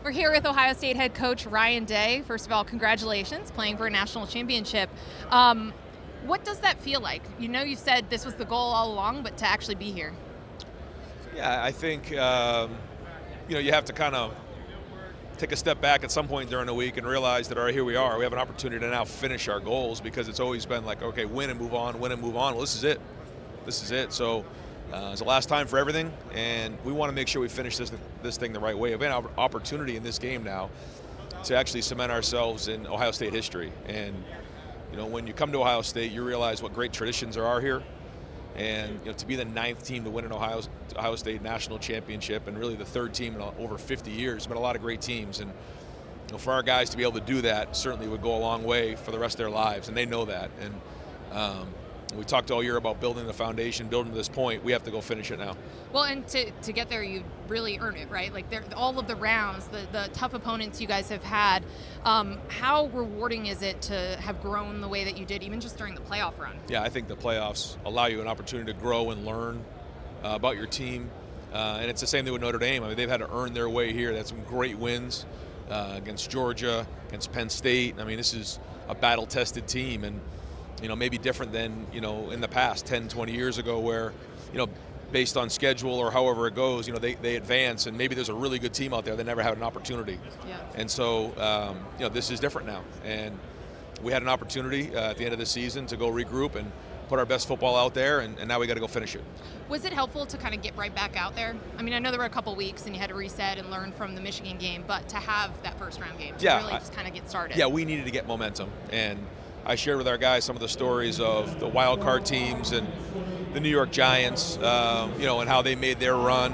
We're here with Ohio State head coach Ryan Day. First of all, congratulations, playing for a national championship. What does that feel like? You know, you said this was the goal all along, but to actually be here. Yeah, I think, you have to kind of take a step back at some point during the week and realize that, all right, here we are. We have an opportunity to now finish our goals, because it's always been like, okay, win and move on, win and move on. Well, this is it. This is it. So it's the last time for everything, and we want to make sure we finish this thing the right way. We have an opportunity in this game now to actually cement ourselves in Ohio State history. And, when you come to Ohio State, you realize what great traditions there are here. And to be the 9th team to win an Ohio State national championship, and really the 3rd team in over 50 years, there's been a lot of great teams. And for our guys to be able to do that certainly would go a long way for the rest of their lives, and they know that. And we talked all year about building the foundation, building to this point. We have to go finish it now. Well, and to get there, you really earn it, right? Like all of the rounds, the tough opponents you guys have had. How rewarding is it to have grown the way that you did, even just during the playoff run? Yeah, I think the playoffs allow you an opportunity to grow and learn about your team. And it's the same thing with Notre Dame. I mean, they've had to earn their way here. They had some great wins against Georgia, against Penn State. I mean, this is a battle-tested team, and maybe different than, in the past 10, 20 years ago, where, based on schedule or however it goes, they advance, and maybe there's a really good team out there that never had an opportunity. Yeah. And so, this is different now. And we had an opportunity at the end of the season to go regroup and put our best football out there, and now we got to go finish it. Was it helpful to kind of get right back out there? I mean, I know there were a couple weeks and you had to reset and learn from the Michigan game, but to have that first round game to really just kind of get started. Yeah, we needed to get momentum. And I shared with our guys some of the stories of the wild card teams and the New York Giants, and how they made their run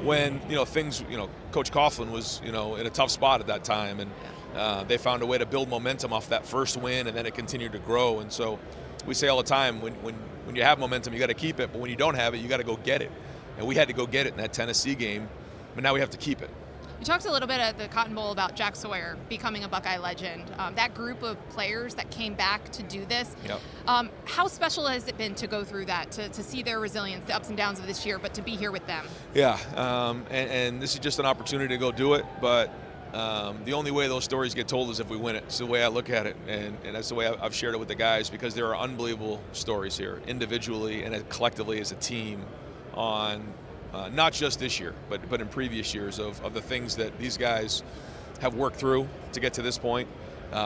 when, things, Coach Coughlin was, in a tough spot at that time. And they found a way to build momentum off that first win, and then it continued to grow. And so we say all the time, when you have momentum, you got to keep it. But when you don't have it, you got to go get it. And we had to go get it in that Tennessee game, but now we have to keep it. You talked a little bit at the Cotton Bowl about Jack Sawyer becoming a Buckeye legend. That group of players that came back to do this, yep. How special has it been to go through that, to see their resilience, the ups and downs of this year, but to be here with them? Yeah, and this is just an opportunity to go do it, but the only way those stories get told is if we win it. It's the way I look at it, and that's the way I've shared it with the guys, because there are unbelievable stories here, individually and collectively as a team, on not just this year, but in previous years of the things that these guys have worked through to get to this point.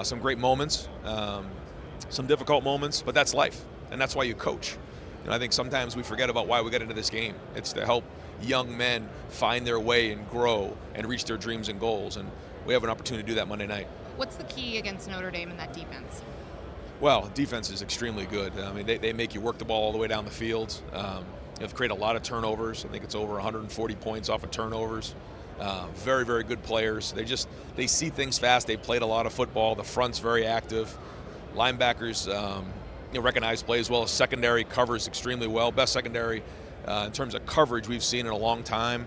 Some great moments, some difficult moments, but that's life, and that's why you coach. I think sometimes we forget about why we get into this game. It's to help young men find their way and grow and reach their dreams and goals, and we have an opportunity to do that Monday night. What's the key against Notre Dame in that defense? Well, defense is extremely good. I mean, they make you work the ball all the way down the field. They've created a lot of turnovers. I think it's over 140 points off of turnovers. Very, very good players. They see things fast. They played a lot of football. The front's very active. Linebackers recognize play as well. Secondary covers extremely well. Best secondary in terms of coverage we've seen in a long time.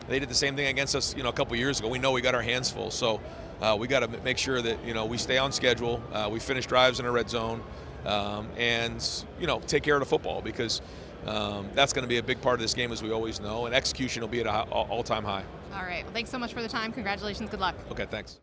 They did the same thing against us, a couple years ago. We know we got our hands full. So we got to make sure that, we stay on schedule. We finish drives in a red zone, and, take care of the football, because that's going to be a big part of this game, as we always know, and execution will be at an all-time high. All right. Well, thanks so much for the time. Congratulations. Good luck. Okay, thanks.